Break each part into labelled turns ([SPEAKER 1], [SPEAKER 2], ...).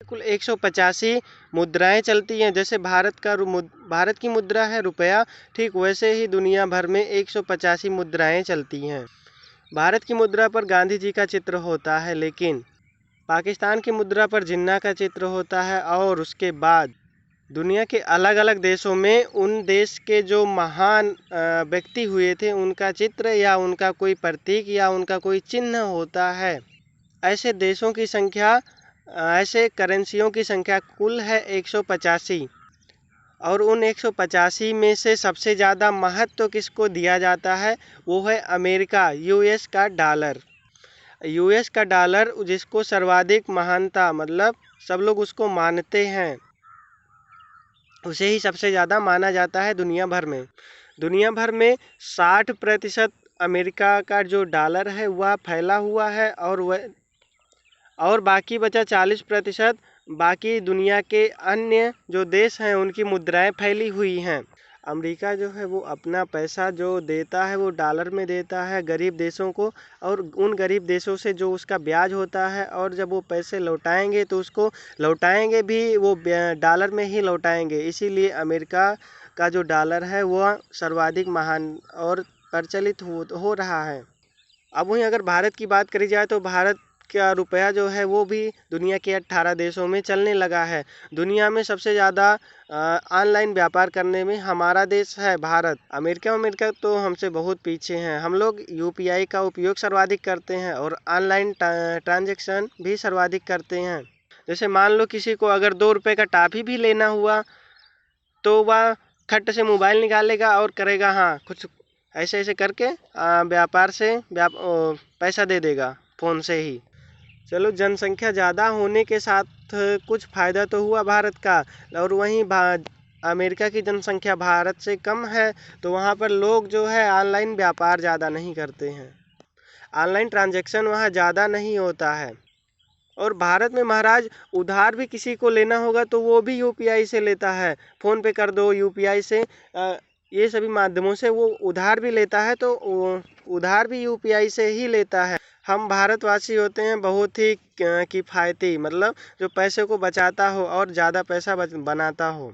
[SPEAKER 1] कुल 185 मुद्राएं चलती हैं। जैसे भारत की मुद्रा है रुपया, ठीक वैसे ही दुनिया भर में 185 मुद्राएं चलती हैं। भारत की मुद्रा पर गांधी जी का चित्र होता है, लेकिन पाकिस्तान की मुद्रा पर जिन्ना का चित्र होता है। और उसके बाद दुनिया के अलग अलग देशों में उन देश के जो महान व्यक्ति हुए थे उनका चित्र या उनका कोई प्रतीक या उनका कोई चिन्ह होता है। ऐसे देशों की संख्या, ऐसे करेंसियों की संख्या कुल है 185। और उन 185 में से सबसे ज़्यादा महत्व किसको दिया जाता है, वो है अमेरिका, यूएस का डॉलर। यूएस का डॉलर जिसको सर्वाधिक महानता, मतलब सब लोग उसको मानते हैं, उसे ही सबसे ज़्यादा माना जाता है दुनिया भर में। दुनिया भर में 60% अमेरिका का जो डॉलर है वह फैला हुआ है, और बाकी बचा 40% बाकी दुनिया के अन्य जो देश हैं उनकी मुद्राएं फैली हुई हैं। अमेरिका जो है वो अपना पैसा जो देता है वो डॉलर में देता है गरीब देशों को, और उन गरीब देशों से जो उसका ब्याज होता है, और जब वो पैसे लौटाएंगे तो उसको लौटाएंगे भी वो डॉलर में ही लौटाएंगे। इसीलिए अमेरिका का जो डॉलर है वह सर्वाधिक महान और प्रचलित हो रहा है। अब वहीं अगर भारत की बात करी जाए तो भारत का रुपया जो है वो भी दुनिया के 18 देशों में चलने लगा है। दुनिया में सबसे ज़्यादा ऑनलाइन व्यापार करने में हमारा देश है भारत। अमेरिका तो हमसे बहुत पीछे हैं। हम लोग यूपीआई का उपयोग सर्वाधिक करते हैं और ऑनलाइन ट्रांजैक्शन भी सर्वाधिक करते हैं। जैसे मान लो किसी को अगर 2 रुपये का टॉफ़ी भी लेना हुआ तो वह खट से मोबाइल निकालेगा और करेगा हाँ कुछ ऐसे ऐसे करके व्यापार से पैसा दे देगा फ़ोन से ही। चलो, जनसंख्या ज़्यादा होने के साथ कुछ फ़ायदा तो हुआ भारत का, और वहीं अमेरिका की जनसंख्या भारत से कम है, तो वहाँ पर लोग जो है ऑनलाइन व्यापार ज़्यादा नहीं करते हैं, ऑनलाइन ट्रांजैक्शन वहाँ ज़्यादा नहीं होता है। और भारत में महाराज उधार भी किसी को लेना होगा तो वो भी यूपीआई से लेता है, फ़ोन पे कर दो, यूपीआई से ये सभी माध्यमों से वो उधार भी लेता है, तो उधार भी यूपीआई से ही लेता है। हम भारतवासी होते हैं बहुत ही किफ़ायती, मतलब जो पैसे को बचाता हो और ज़्यादा पैसा बनाता हो।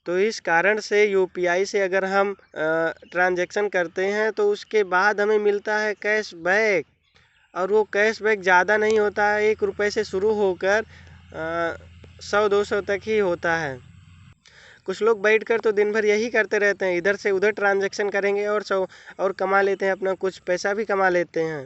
[SPEAKER 1] तो इस कारण से यूपीआई से अगर हम ट्रांजैक्शन करते हैं तो उसके बाद हमें मिलता है कैशबैक, और वो कैशबैक ज़्यादा नहीं होता है, 1 रुपये से शुरू होकर 100-200 तक ही होता है। कुछ लोग बैठकर तो दिन भर यही करते रहते हैं, इधर से उधर ट्रांजैक्शन करेंगे और कमा लेते हैं, अपना कुछ पैसा भी कमा लेते हैं।